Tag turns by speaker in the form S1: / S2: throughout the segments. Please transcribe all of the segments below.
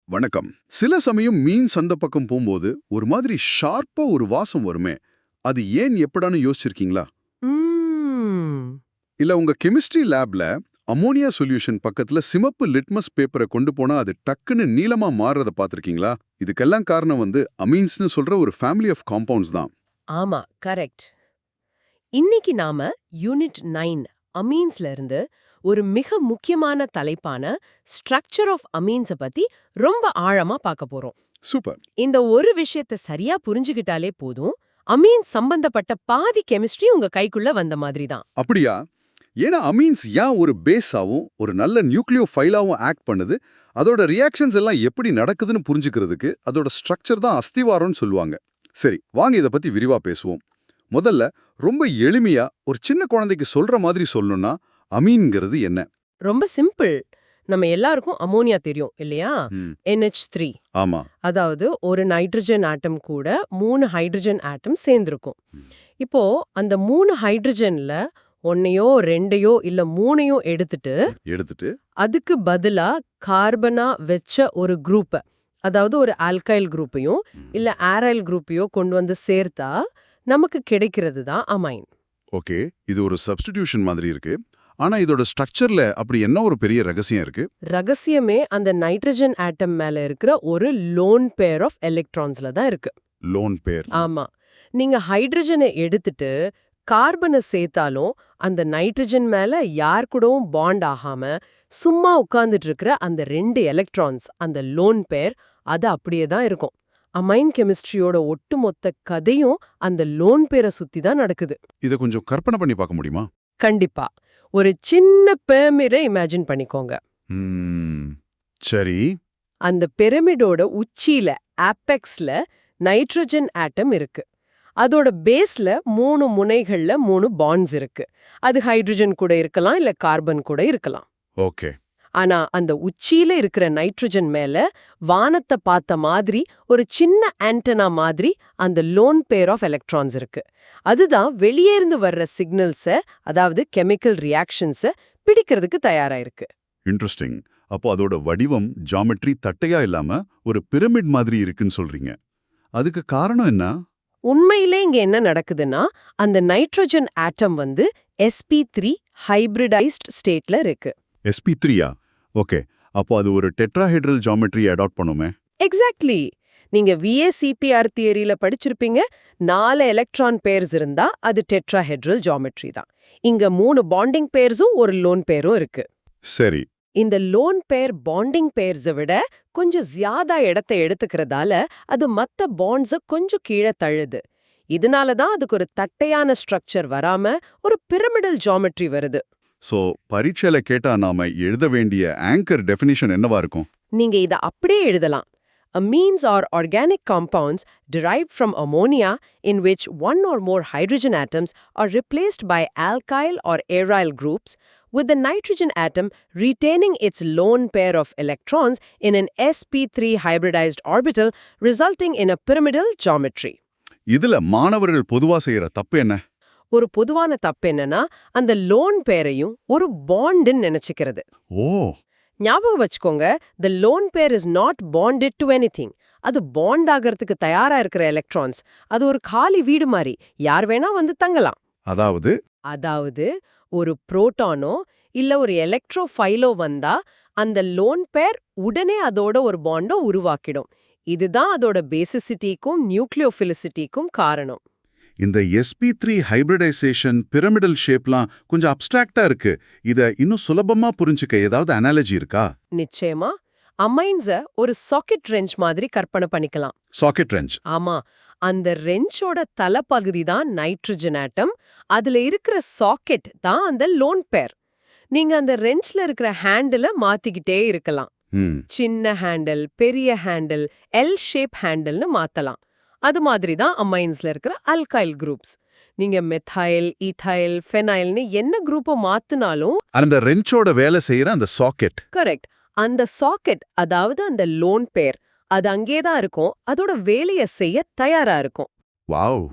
S1: வணக்கம். சில சமயம் மீன் சந்த பக்கம் போகும்போது ஒரு மாதிரி ஷார்ப்பா ஒரு வாசம் வருமே, அது ஏன் எப்படான்னு யோசிச்சிருக்கீங்களா?
S2: ம்ம்.
S1: இல்ல உங்க கெமிஸ்ட்ரி லேப்ல அமோனியா சொல்யூஷன் பக்கத்துல சிமப்பு லிட்மஸ் பேப்பரை கொண்டு போனா அது டக்குன்னு நீலமா மாறுறத பார்த்திருக்கீங்களா? இதுக்கெல்லாம் காரணம் அமீன்ஸ்னு சொல்ற ஒரு ஃபேமிலி ஆஃப் காம்பவுண்ட்ஸ் தான்.
S2: ஆமா, கரெக்ட். இன்னைக்கு நாம யூனிட் 9 அமீன்ஸ்ல இருந்து ஒரு மிக முக்கியமான தலைப்பான ஸ்ட்ரக்சர் ஆஃப் அமீன்ஸ பத்தி ரொம்ப ஆழமா பார்க்க போறோம்.
S1: சூப்பர்.
S2: இந்த ஒரு விஷயத்தை சரியா புரிஞ்சுகிட்டாலே போதும், அமீன்ஸ் சம்பந்தப்பட்ட பாதி கெமிஸ்ட்ரி உங்க கைக்குள்ள வந்த மாதிரி தான்.
S1: அப்படியா? ஏன்னா அமீன்ஸ் ஏன் ஒரு பேஸாவும் ஒரு நல்ல நியூக்ளியோ ஃபைலாவும் ஆக்ட் பண்ணுது, அதோட ரியாக்ஷன்ஸ் எல்லாம் எப்படி நடக்குதுன்னு புரிஞ்சுக்கிறதுக்கு அதோட ஸ்ட்ரக்சர் தான் அஸ்திவாரம்னு சொல்லுவாங்க. சரி, வாங்க இதை பத்தி விரிவா பேசுவோம். முதல்ல ரொம்ப எளிமையா ஒரு சின்ன குழந்தைக்கு சொல்ற மாதிரி சொல்லணும்னா அமீன்ங்கிறது என்ன?
S2: ரொம்ப சிம்பிள். நம்ம எல்லாருக்கும் அமோனியா தெரியும் இல்லையா?
S1: ம்,
S2: NH3.
S1: ஆமா.
S2: அதாவது ஒரு நைட்ரஜன் ஆட்டம் கூட 3 ஹைட்ரஜன் ஆட்டம் சேர்ந்திருக்கும்.
S1: ம்.
S2: இப்போ அந்த 3 ஹைட்ரஜன்ல ஒன்னையோ 2யோ இல்ல 3யோ
S1: எடுத்துட்டு
S2: அதுக்கு பதிலா கார்பனா வெச்ச ஒரு குரூப்ப, அதாவது ஒரு ஆல்கைல் குரூப்பையும் இல்ல ஆரைல் குரூப்பையோ கொண்டு வந்து சேர்த்தா நமக்கு கிடைக்கிறது தான் அமைன்.
S1: ஓகே, இது ஒரு சப்ஸ்டிடியூஷன் மாதிரி இருக்கு. ஆனா இதோட ஸ்ட்ரக்சர்ல அப்படி என்ன ஒரு பெரிய ரகசியம் இருக்கு?
S2: ரகசியமே அந்த நைட்ரஜன் ஆட்டம் மேல இருக்கிற ஒரு லோன் பேர் ஆஃப் எலக்ட்ரான்ஸ்ல தான் இருக்கு.
S1: Lone pair.
S2: ஆமா. நீங்க ஹைட்ரஜனை எடுத்துட்டு கார்பனை சேர்த்தாலும் அந்த நைட்ரஜன் மேல யார் கூடவும் பாண்ட் ஆகாம சும்மா உட்கார்ந்துட்டு இருக்கிற அந்த 2 எலக்ட்ரான்ஸ், அந்த லோன் பேர், அது அப்படியே தான் இருக்கும். அமைன் கெமிஸ்ட்ரியோட ஒட்டுமொத்த கதையும் அந்த லோன் பேரை சுத்தி தான் நடக்குது.
S1: இத கொஞ்சம் கற்பனை பண்ணி பார்க்க முடியுமா?
S2: கண்டிப்பா. ஒரு சின்ன பிரமிடை இமேஜின் பண்ணிக்கோங்க.
S1: ம், சரி.
S2: அந்த பிரமிடோட உச்சியில, ஆப்பெக்ஸ்ல நைட்ரஜன் ஆட்டம் இருக்கு. அதோட பேஸ்ல 3 முனைகள்ல 3 பாண்ட்ஸ் இருக்கு. அது ஹைட்ரஜன் கூட இருக்கலாம், இல்ல கார்பன் கூட இருக்கலாம்.
S1: ஓகே.
S2: ஆனா அந்த உச்சியில இருக்கிற நைட்ரஜன் மேல வானத்தை பார்த்த மாதிரி ஒரு சின்ன ஆண்டனா மாதிரி அந்த லோன் பேர் ஆஃப் எலக்ட்ரான்ஸ் இருக்கு. அதுதான் வெளியே இருந்து வர்ற சிக்னல்ஸ, அதாவது கெமிக்கல் ரியாக்ஷன்ஸ பிடிக்கிறதுக்கு தயாரா இருக்கு.
S1: இன்ட்ரெஸ்டிங். அப்போ அதோட வடிவம், ஜாமெட்ரி தட்டையா இல்லாம ஒரு பிரமிட் மாதிரி இருக்குன்னு சொல்றீங்க. அதுக்கு காரணம் என்ன?
S2: உண்மையிலே இங்க என்ன நடக்குதுன்னா, அந்த நைட்ரஜன் ஆட்டம் sp3 ஹைபிரிடைஸ்ட் ஸ்டேட்ல இருக்கு.
S1: sp3யா? ஓகே. அப்போ அது ஒரு டெட்ராஹெட்ரல் ஜாமெட்ரி அடாப்ட் பண்ணுமே.
S2: எக்ஸாக்ட்லி. நீங்க VACPR தியரியில படிச்சிருப்பீங்க. 4 எலக்ட்ரான் பேர்ஸ் இருந்தா அது டெட்ராஹெட்ரல் ஜாமெட்ரி தான். இங்க 3 பாண்டிங் பேர்ஸும் ஒரு லோன் பேரும் இருக்கு.
S1: சரி.
S2: இந்த லோன் பேர் பாண்டிங் பேர்ஸை விட கொஞ்சம் ஜியாதா இடத்தை எடுத்துக்கிறதால அது மத்த பாண்ட்ஸ கொஞ்சம் கீழே தள்ளுது. இதனால தான் அதுக்கு ஒரு தட்டையான ஸ்ட்ரக்சர் வராம ஒரு பிரமிடல் ஜாமெட்ரி வருது.
S1: சோ பரீட்சையில கேட்டா நாம எழுத வேண்டிய ஆங்கர் டெஃபினிஷன் என்னவா இருக்கும்?
S2: நீங்க இத அப்படியே எழுதலாம். Amines are organic compounds derived from ammonia in which one or more hydrogen atoms are replaced by alkyl or aryl groups, with the nitrogen atom retaining its lone pair of electrons in an sp3 hybridized orbital, resulting in a pyramidal geometry.
S1: இதுல மாணவர்கள் பொதுவா செய்யற தப்பு என்ன?
S2: ஒரு பொதுவான தப்பு என்னன்னா, அந்த லோன் பேரையும் ஒரு பாண்டுன்னு நினைச்சுக்கிறது.
S1: ஓ,
S2: ஞாபகம் வச்சுக்கோங்க, the lone pair is not bonded to anything. அது பாண்ட் ஆகிறதுக்கு தயாரா இருக்கிற எலக்ட்ரான்ஸ். அது ஒரு காலி வீடு மாதிரி, யார் வேணா வந்து தங்கலாம்.
S1: அதாவது
S2: அதாவது ஒரு புரோட்டானோ இல்ல ஒரு எலக்ட்ரோஃபைலோ வந்தா அந்த லோன் பேர் உடனே அதோட ஒரு பாண்டோ உருவாக்கிடும். இதுதான் அதோட பேசிசிட்டிக்கும் நியூக்ளியோஃபிலிசிட்டிக்கும் காரணம்.
S1: இந்த sp3 ஹைபிரிடைசேஷன் பிரமிடல் ஷேப்லாம் கொஞ்சம் அப்டிராக்டா இருக்கு. இத இன்னும் சுலபமா புரிஞ்சுக்க ஏதாவது அனாலஜி இருக்கா?
S2: நிச்சயமா. அமைன்ஸ ஒரு சாக்கெட் ரெஞ்ச் மாதிரி கற்பனை பண்ணிக்கலாம்.
S1: Socket wrench.
S2: ஆமா. அந்த ரெஞ்சோட தலைப்பகுதி தான் நைட்ரஜன் ஆட்டம். அதுல இருக்கிற சாக்கெட் தான் அந்த லோன் பேர். நீங்க அந்த ரெஞ்ச்ல இருக்கிற ஹேண்டில மாத்திக்கிட்டே இருக்கலாம்.
S1: ம்,
S2: சின்ன ஹேண்டில், பெரிய ஹேண்டில், எல் ஷேப் ஹேண்டில்னு மாத்தலாம். அது மாதிரி தான் அமைன்ஸ்ல இருக்கிற அல்கைல் குரூப்ஸ். நீங்க மெத்தைல், ஈத்தைல், ஃபெனைல்னு என்ன குரூப்பை மாத்தினாலும்
S1: அந்த ரெஞ்சோட வேலை செய்யற அந்த சாக்கெட்.
S2: கரெக்ட். அந்த சாக்கெட், அதாவது அந்த லோன் பேர், அது அங்கேதான் இருக்கும். அதோட வேலையை செய்ய தயாரா இருக்கும்.
S1: Wow,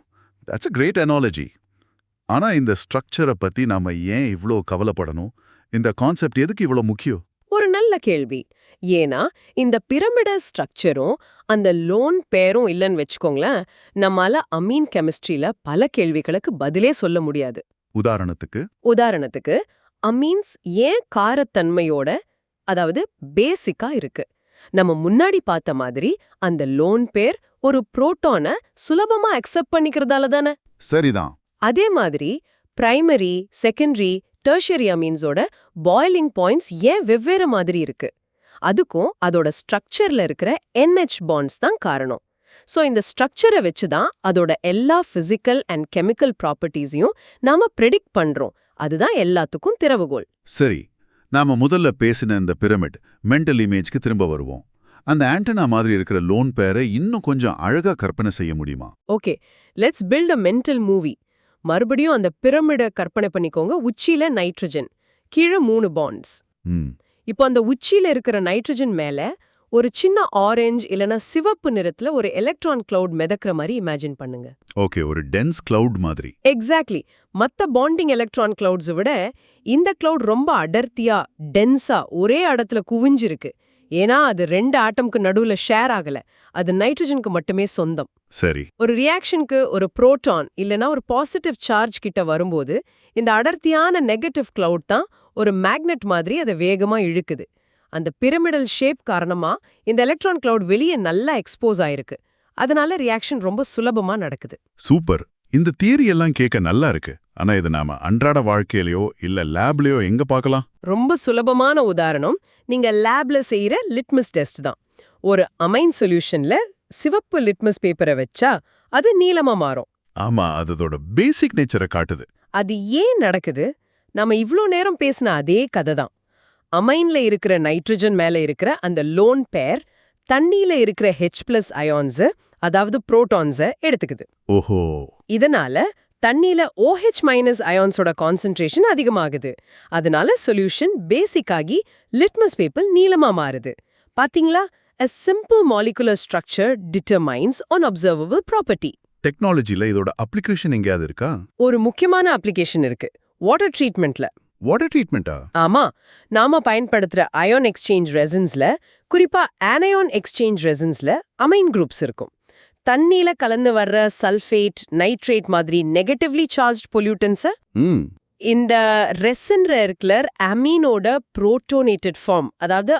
S1: that's a great analogy. ஆனா இந்த ஸ்ட்ரக்சரை பத்தி நாம ஏன் இவ்ளோ கவலைப்படணும்? இந்த கான்செப்ட் எதுக்கு இவ்ளோ முக்கியம்?
S2: ஒரு நல்ல கேள்வி. ஏன்னா இந்த பிரமிடல் ஸ்ட்ரக்சரும் அந்த லோன் பேரும் இல்லைன்னு வச்சுக்கோங்களேன், நம்மால அமீன் கெமிஸ்ட்ரியில பல கேள்விகளுக்கு பதிலே சொல்ல முடியாது.
S1: உதாரணத்துக்கு
S2: அமீன்ஸ் ஏன் காரத்தன்மையோட, அதாவது பேசிக்கா இருக்கு? நம்ம முன்னாடி பார்த்த மாதிரி அந்த லோன் பேர் ஒரு புரோட்டான சுலபமா அக்செப்ட் பண்ணிக்கிறதால தானே.
S1: சரிதான்.
S2: அதே மாதிரி பிரைமரி, செகண்டரி, டெர்ஷியரி அமீன்ஸோட பாய்லிங் பாயிண்ட்ஸ் ஏன் வெவ்வேறு மாதிரி இருக்கு? அதுக்கும் அதோட ஸ்ட்ரக்சர்ல இருக்கிற NH பாண்ட்ஸ் தான் காரணம். சோ இந்த ஸ்ட்ரக்சரை வச்சு தான் அதோட எல்லா பிசிக்கல் அண்ட் கெமிக்கல் ப்ராப்பர்ட்டிஸையும் நாம ப்ரெடிக்ட் பண்றோம். அதுதான் எல்லாத்துக்கும் திறவுகோல்.
S3: சரி, நாம முதல்ல பேசின இந்த பிரமிட் மென்டல் இமேஜ்க்கு திரும்ப வருவோம். அந்த ஆண்டனா மாதிரி இருக்கிற லோன் பேரை இன்னும் கொஞ்சம் அழகா கற்பனை செய்ய முடியுமா?
S2: Okay, let's build a mental movie. மறுபடியும் அந்த பிரமிட கற்பனை பண்ணிக்கோங்க. உச்சியில நைட்ரஜன், கீழே 3 பாண்ட்ஸ்.
S3: ம்
S2: இப்போ அந்த உச்சியில இருக்கிற நைட்ரஜன் மேல ஒரு சின்ன ஆரஞ்சு இல்லனா சிவப்பு நிறத்துல ஒரு எலக்ட்ரான் கிளவுட் மிதக்கிற மாதிரி இமேஜின் பண்ணுங்க.
S3: ஓகே, ஒரு டென்ஸ் கிளவுட் மாதிரி.
S2: எக்ஸாக்ட்லி. மத்த பாண்டிங் எலக்ட்ரான் கிளவுட்ஸை விட இந்த கிளவுட் ரொம்ப அடர்த்தியா, டென்ஸா ஒரே இடத்துல குவிஞ்சிருக்கு. ஏன்னா அது 2 ஆட்டம்க்கு நடுவுல ஷேர் ஆகல, அது நைட்ரஜனுக்கு மட்டுமே சொந்தம்.
S3: சரி.
S2: ஒரு ரியாக்ஷனுக்கு ஒரு புரோட்டான் இல்லனா ஒரு பாசிட்டிவ் சார்ஜ் கிட்ட வரும்போது இந்த அடர்த்தியான நெகட்டிவ் கிளவுட் தான் ஒரு மேக்னெட் மாதிரி அதை வேகமா இழுக்குது. அந்த பிரமிடல் ஷேப் காரணமா இந்த எலக்ட்ரான் கிளவுட் வெளியே நல்லா எக்ஸ்போஸ் ஆயிருக்கு. அதனால ரியாக்ஷன் ரொம்ப சுலபமா நடக்குது.
S3: சூப்பர். இந்த தியரி எல்லாம் கேட்க நல்லா இருக்கு. ஆனா இது நாம அன்றாட வாழ்க்கையிலயோ இல்ல லேப்லயோ எங்க பார்க்கலாம்?
S2: ரொம்ப சுலபமான உதாரணம் நீங்க லேப்ல செய்யற லிட்மஸ் டெஸ்ட் தான். ஒரு அமைன் சொல்யூஷன்ல சிவப்பு லிட்மஸ் பேப்பரை வச்சா அது நீலமா மாறும்.
S3: ஆமா, அதோட பேசிக் நேச்சரை காட்டுது.
S2: அது ஏன் நடக்குது? நாம இவ்ளோ நேரம் பேசின அதே கதை தான். அமைன்ல இருக்கிற நைட்ரஜன் மேல இருக்கிற அந்த லோன் பேர் தண்ணியில இருக்கிற H+ அயான்ஸ், அதாவது புரோட்டான்ஸை எடுத்துக்குது.
S3: ஓஹோ.
S2: இதனால தண்ணியில OH- அயான்ஸோட கான்சென்ட்ரேஷன் அதிகமாகுது. அதனால சொல்யூஷன் பேசிக்காகி லிட்மஸ் பேப்பர் நீலமா மாறுது. பாத்தீங்களா? A simple molecular structure determines an observable property.
S3: டெக்னாலஜில இதோட அப்ளிகேஷன் எங்கேயாவது இருக்கா?
S2: ஒரு முக்கியமான அப்ளிகேஷன் இருக்கு, வாட்டர் ட்ரீட்மெண்ட்ல.
S3: வாட்டர் ட்ரீட்மெண்டா?
S2: ஆமா, நாம பயன்படுத்துற அயான் எக்ஸ்சேஞ்ச் ரெசின்ஸ்ல, குறிப்பா ஆனயான் எக்ஸ்சேஞ்ச் ரெசின்ஸ்ல அமைன் குரூப்ஸ் இருக்கும். தண்ணியில கலந்து வர்ற சல்ஃபேட், நைட்ரேட் மாதிரி நெகட்டிவ்லி சார்ஜ்ட் பொல்யூட்டன்ஸ
S3: ம்
S2: இந்த ரெசின் இருக்குல அமீனோட புரோட்டோனேட்டட் ஃபார்ம், அதாவது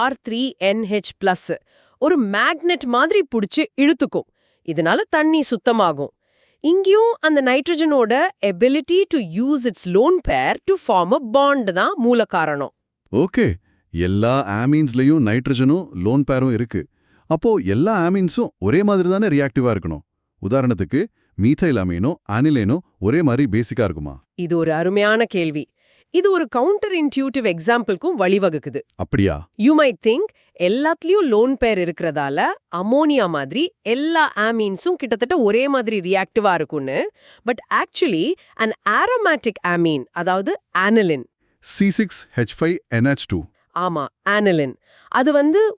S2: R3NH+, ஒரு மேக்னெட் மாதிரி புடிச்சு இழுத்துக்கும். இதனால தண்ணி சுத்தமாகும். இங்கேயும் அந்த நைட்ரஜனோட ability to use its lone pair to form a bond தான் மூல காரணம்.
S1: ஓகே, எல்லா ஆமீன்ஸ்லயும் நைட்ரஜனும் லோன் பேரும் இருக்கு. அப்போ எல்லா ஆமீன்ஸும் ஒரே மாதிரி தானே ரியாக்டிவா இருக்கணும்? உதாரணத்துக்கு மீதைல் அமீனோ அனிலேனோ ஒரே மாதிரி பேசிக்கா இருக்குமா?
S2: இது ஒரு அருமையான கேள்வி. இது ஒரு கவுண்டர் இன்ட்யூட்டிவ் எக்ஸாம்பிள்க்கும் வழிவகுக்குது.
S1: அப்படியா?
S2: யூ மைட் திங்க் எல்லாத்துலயும் லோன் பேர் இருக்கிறதால அமோனியா மாதிரி எல்லா ஆமீன்ஸும் கிட்டத்தட்ட ஒரே மாதிரி ரியாக்டிவா இருக்கும்னு. But actually an aromatic amine, அதாவது ஆனிலின்,
S1: C6H5NH2.
S2: ஆமா ஆனிலின், அது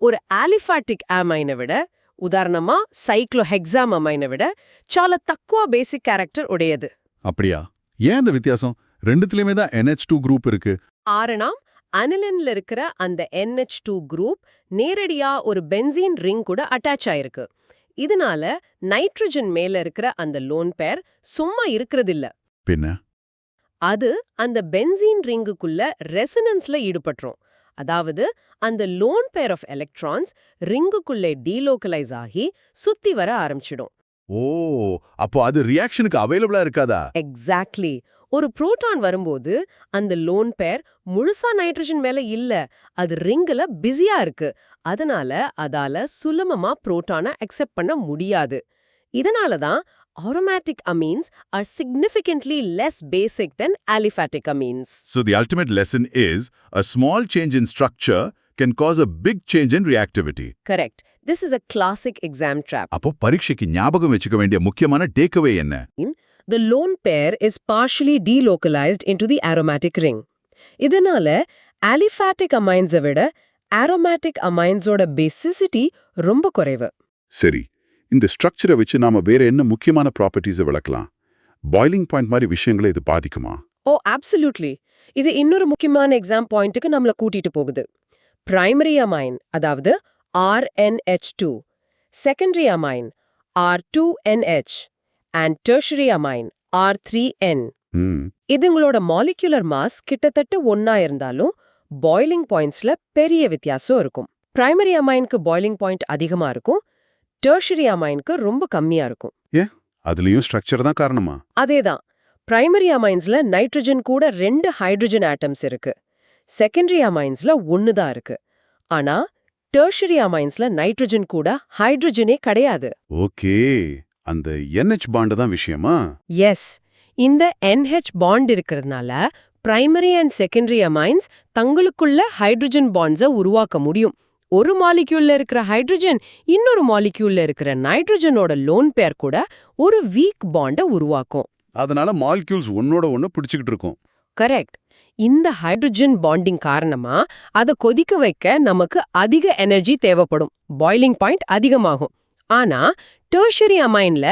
S2: ஒரு ஆலிஃபாட்டிக் அமைனை விட, உதாரணமா சைக்ளோஹெக்ஸாம் அமைனை விட చాలా తక్కువ பேசிக் கேரக்டர் உடையது.
S1: அப்படியா? ஏன் அந்த வித்தியாசம்? ரெண்டுத்துலயுமே தான் NH2 குரூப் இருக்கு.
S2: ஆரணாம் அனிலின்ல இருக்கிற அந்த NH2 குரூப் நேரடியா ஒரு பென்சீன் ரிங் கூட அட்டாச் ஆயிருக்கு. இதனால நைட்ரஜன் மேல இருக்கிற அந்த லோன் பேர் சும்மா இருக்கிறதில்ல.
S1: பின்ன
S2: அது அந்த பென்சீன் ரிங்குக்குள்ள ரெசனன்ஸ்ல ஈடுபட்டுரும். அதாவது அந்த lone pair of electrons ரிங்குக்குள்ளே delocalise ஆகி சுத்தி வர ஆரம்பிச்சிடும்.
S1: ஓ, அப்போ அது ரியாக்ஷனுக்கு அவைலபிளா இருக்காதா?
S2: எக்ஸாக்ட்லி. ஒரு புரோட்டான் வரும்போது அந்த லோன் பேர் முழுசா நைட்ரஜன் மேல இல்ல, அது ரிங்ல பிஸியா இருக்கு. அதனால அதால சுலபமா புரோட்டானை அக்செப்ட் பண்ண முடியாது. இதனால தான் aromatic amines are significantly less basic than aliphatic amines.
S3: So the ultimate lesson is a small change in structure can cause a big change in reactivity.
S2: Correct. This is a classic exam trap.
S3: அப்போ பரீட்சைக்கு ஞாபகம் வச்சுக்க வேண்டிய முக்கியமான takeaway என்ன?
S2: The lone pair is partially delocalized into the aromatic ring. இதனால aliphatic amines விட aromatic amines-ஓட basicity ரொம்ப குறைவு.
S3: சரி, இந்த ஸ்ட்ரக்சரை வச்சு நாம வேற என்ன முக்கியமான ப்ராப்பர்ட்டிஸை விளக்கலாம்? பாய்லிங் பாயிண்ட் மாதிரி விஷயங்களை இது பாதிக்குமா?
S2: ஓ, absolutely. இது இன்னொரு முக்கியமான எக்ஸாம் பாயிண்ட்டுக்கு நம்மள கூட்டிட்டு போகுது. பிரைமரி அமைன் அதாவது RNH2, secondary amine R2NH and tertiary amine R3N.
S1: ம்
S2: இதுங்களோட மாலிகுலர் மாஸ் கிட்டத்தட்ட ஒண்ணா இருந்தாலும் பாய்லிங் பாயிண்ட்ஸ்ல பெரிய வித்தியாசம் இருக்கும். பிரைமரி அமைனுக்கு பாய்லிங் பாயிண்ட் அதிகமா இருக்கும், டெர்ஷரி அமைனுக்கு ரொம்ப கம்மியா இருக்கும்.
S1: அதுலயும் ஸ்ட்ரக்சர் தான் காரணமா?
S2: அதேதான். பிரைமரி அமைன்ஸ்ல நைட்ரஜன் கூட 2 ஹைட்ரஜன் ஆட்டம்ஸ் இருக்கு. செகண்டரி அமைன்ஸ்ல 1 தான் இருக்கு. ஆனா டெர்ஷரி அமைன்ஸ்ல நைட்ரஜன் கூட ஹைட்ரஜனே கிடையாது.
S1: ஓகே, அந்த NH பாண்ட் தான் விஷயமா?
S2: எஸ், இந்த NH பாண்ட் இருக்கிறதுனால பிரைமரி அண்ட் செகண்டரி அமைன்ஸ் தங்களுக்குள்ள ஹைட்ரஜன் பாண்ட்ஸை உருவாக்க முடியும். ஒரு மாலிக்யூல்ல இருக்கிற ஹைட்ரஜன் இன்னொரு மாலிக்யூல்ல இருக்கிற நைட்ரஜனோட லோன் பேர் கூட ஒரு வீக் பாண்டை உருவாக்கும்.
S1: அதனால மாலிக்யூல்ஸ் ஒன்னோட ஒன்னு பிடிச்சுக்கிட்டு இருக்கும்.
S2: கரெக்ட். இந்த ஹைட்ரஜன் பாண்டிங் காரணமா அதை கொதிக்க வைக்க நமக்கு அதிக எனர்ஜி தேவைப்படும், பாய்லிங் பாயிண்ட் அதிகமாகும். ஆனா டெர்ஷரி அமைன்ல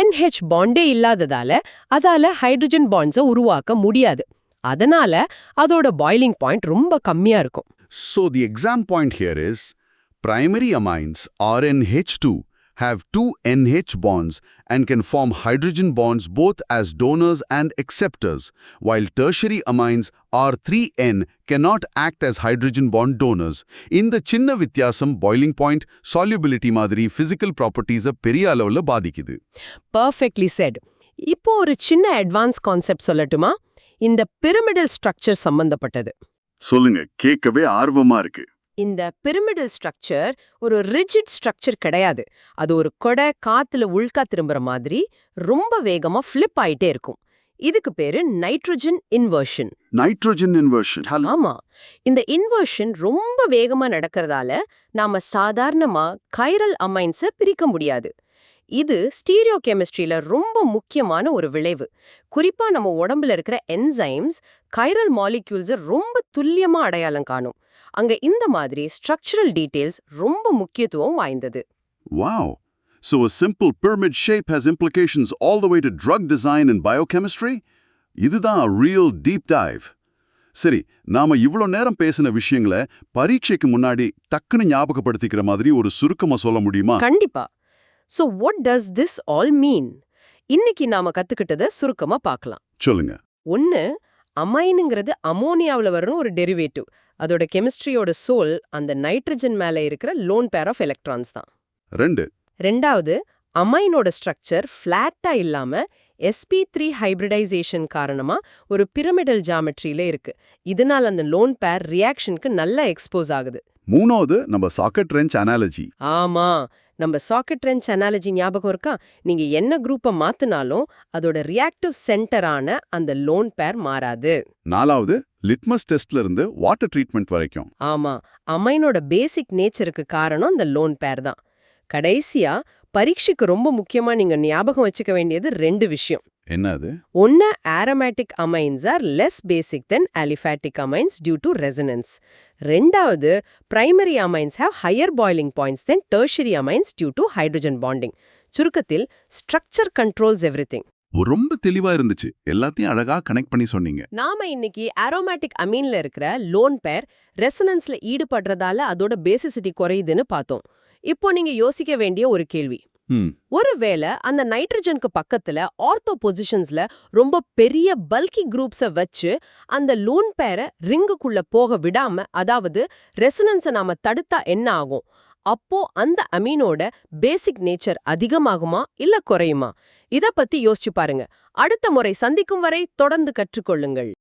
S2: NH பாண்டே இல்லாததால அதால ஹைட்ரஜன் பாண்ட்ஸை உருவாக்க முடியாது. அதனால அதோட பாய்லிங் பாயிண்ட் ரொம்ப கம்மியா இருக்கும்.
S1: So the exam point here is primary amines RNH2 have 2 NH bonds and can form hydrogen bonds both as donors and acceptors, while tertiary amines R3N cannot act as hydrogen bond donors. இந்த சின்ன வித்தியாசம் boiling point, solubility மாதிரி physical properties-அ பெரிய அளவுல பாதிக்குது.
S2: Perfectly set. இப்போ ஒரு சின்ன அட்வான்ஸ் கான்செப்ட் சொல்லட்டுமா? இந்த பிரமிடல் ஸ்ட்ரக்சர் சம்பந்தப்பட்டது.
S1: சொல்லுங்க, கேட்கவே ஆர்வமா இருக்கு.
S2: இந்த பிரமிடல் ஸ்ட்ரக்சர் ஒரு ரிஜிட் ஸ்ட்ரக்சர் கிடையாது. அது ஒரு கொடை காத்துல உள்கா திரும்புற மாதிரி ரொம்ப வேகமா ஃபிளிப் ஆயிட்டே இருக்கும். இதுக்கு பேரு நைட்ரஜன் இன்வர்ஷன்.
S1: Nitrogen inversion.
S2: ஆமா, இந்த இன்வர்ஷன் ரொம்ப வேகமா நடக்கிறதால நாம சாதாரணமா கைரல் அமைன்ஸை பிரிக்க முடியாது. இது ஸ்டீரியோ கெமிஸ்ட்ரியில ரொம்ப முக்கியமான ஒரு விளைவு. குறிப்பா நம்ம உடம்புல இருக்கிற என்சைம்ஸ் கைரல் மாலிக்யூல்ஸை ரொம்ப துல்லியமா அடையாளம் காணும். அங்க இந்த மாதிரி ஸ்ட்ரக்சரல் டீடைல்ஸ் ரொம்ப முக்கியத்துவம் வாய்ந்தது.
S1: Wow. So a simple pyramid shape has implications all the way to drug design and biochemistry? இதுதான் a real deep dive. சரி, நாம இவ்ளோ நேரம் பேசின விஷயங்களை பரீட்சைக்கு முன்னாடி டக்குன்னு ஞாபகப்படுத்திக்கிற மாதிரி ஒரு சுருக்கமா சொல்ல முடியுமா?
S2: கண்டிப்பா. So what does this all mean? இன்னைக்கு நாம கத்துக்கிட்டத சுருக்கமா பார்க்கலாம்.
S1: சொல்லுங்க.
S2: 1, அமைனுங்கிறது அமோனியாவுல வர்ற ஒரு டெரிவேட்டிவ். அதோட கெமிஸ்ட்ரியோட சோல் அந்த நைட்ரஜன் மேல இருக்கிற லோன் பேர் ஆஃப் எலக்ட்ரான்ஸ் தான்.
S1: 2.
S2: ரெண்டாவது, அமைனோட ஸ்ட்ரக்சர் ஃபிளாட்டா இல்லாம sp3 ஹைபிரிடைசேஷன் காரணமா ஒரு பிரமிடல் ஜாமெட்ரியில இருக்கு. இதனால அந்த லோன் பேர் ரியாக்ஷனுக்கு நல்லா எக்ஸ்போஸ் ஆகுது.
S1: 3வது, நம்ம சாக்கெட் ரெஞ்ச் அனாலஜி.
S2: ஆமா, நம்ம சாக்கெட் ரெஞ்ச் அனாலஜி ஞாபகம் இருக்கா? நீங்க என்ன குரூப்பை மாத்தினாலும் அதோட ரியாக்டிவ் சென்டரான அந்த லோன் பேர் மாறாது.
S1: 4வது, லிட்மஸ் டெஸ்ட்ல இருந்து வாட்டர் ட்ரீட்மெண்ட் வரைக்கும்.
S2: ஆமா, அமைனோட பேசிக் நேச்சருக்கு காரணம் அந்த லோன் பேர் தான். கடைசியா பரீட்சைக்கு ரொம்ப முக்கியமா நீங்க ஞாபகம் வச்சுக்க வேண்டியது 2 விஷயம்.
S1: என்னது?
S2: 1, aromatic amines are less basic than aliphatic amines due to resonance. 2வது, primary amines have higher boiling points than tertiary amines due to hydrogen bonding. சுருக்கத்தில், structure controls everything.
S1: ரொம்ப தெளிவா இருந்துச்சு. எல்லாத்தையும் அழகா கனெக்ட் பண்ணி சொன்னீங்க.
S2: நாம இன்னைக்கு aromatic amine-ல இருக்கிற லோன் பேர் ரெசனன்ஸ்ல ஈடுபடுறதால அதோட பேசிசிட்டி குறையுதுன்னு பார்த்தோம். இப்போ நீங்க யோசிக்க வேண்டிய ஒரு கேள்வி. ஒருவேளை அந்த நைட்ரஜனுக்கு பக்கத்துல ஆர்த்தோ பொசிஷன்ஸ்ல ரொம்ப பெரிய பல்கி குரூப்ஸை வச்சு அந்த லோன் பேரை ரிங்குக்குள்ள போக விடாம, அதாவது ரெசனன்ஸை நாம தடுத்தா என்ன ஆகும்? அப்போ அந்த அமீனோட பேசிக் நேச்சர் அதிகமாகுமா இல்ல குறையுமா? இத பத்தி யோசிச்சு பாருங்க. அடுத்த முறை சந்திக்கும் வரை தொடர்ந்து கற்றுக்கொள்ளுங்கள்.